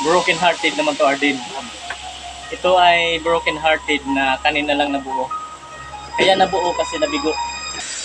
broken hearted naman to, Arden. Ito ay broken hearted na kanina lang nabuo. Kaya nabuo kasi nabigo.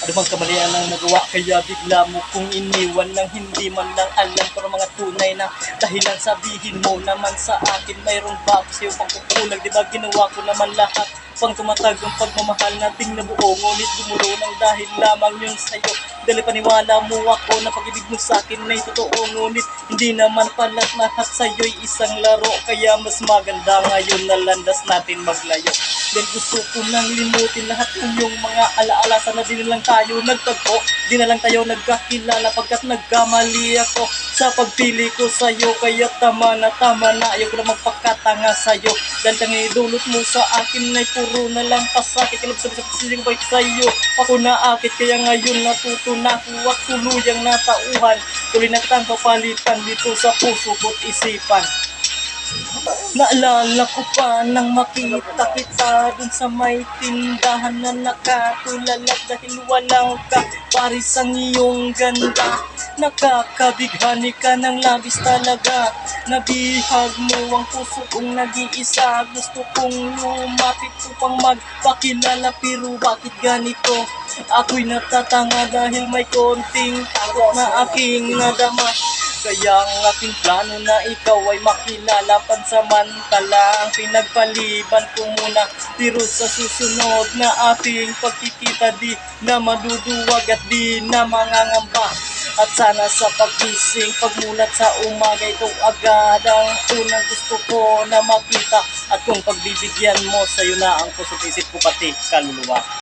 Ano bang kamalian ang nagawa, kaya bigla mo kung iniwan nang hindi man lang alam. Pero mga tunay na dahilan, sabihin mo naman sa akin. Mayroon ba ako sa'yo pangkukulag? Diba ginawa ko naman lahat pang tumatag ang pagmamahal nating nabuo. Ngunit gumulo ng dahil lamang yun sa'yo. Dahil paniwala mo ako na pag-ibig mo sa'kin ay totoo. Ngunit hindi naman pala't lahat sa'yo'y isang laro. Kaya mas maganda ngayon na landas natin maglayo. Dahil gusto ko nang limutin lahat ng iyong mga alaala. Sana di na lang tayo nagtagpo, di na lang tayo nagkakilala. Pagkat nagkamali ako sa pagpili ko sa'yo. Kaya tama na, ayaw ko na magpakatanga sa'yo. Dahil kang idulot mo sa akin ay puro na lang pasakit. Kilab sabi sa pagsiling balik sa'yo, ako naakit. Kaya ngayon natuto na ako at tuluyang natauhan. Tuloy na kitang papalitan dito sa puso ko't isipan. Naalala ko pa nang makita kita dun sa may tindahan na nakatulala. Dahil walang ka paris ang iyong ganda. Nakakabighani ka ng labis talaga. Nabihag mo ang puso kong nag-iisa. Gusto kong lumapit upang magpakilala. Pero bakit ganito? Ako'y natatanga dahil may konting takot na aking nadama. Kaya ang aking plano na ikaw ay makilala. Pansamantala ang pinagpaliban ko muna. Pero sa susunod na ating pagkikita, di na maduduwag at di na mangangamba. At sana sa pagising, pagmulat sa umaga, ito agad ang unang gusto ko na makita. At kung pagbibigyan mo, sa'yo na ang puso't isip ko pati kaluluwa.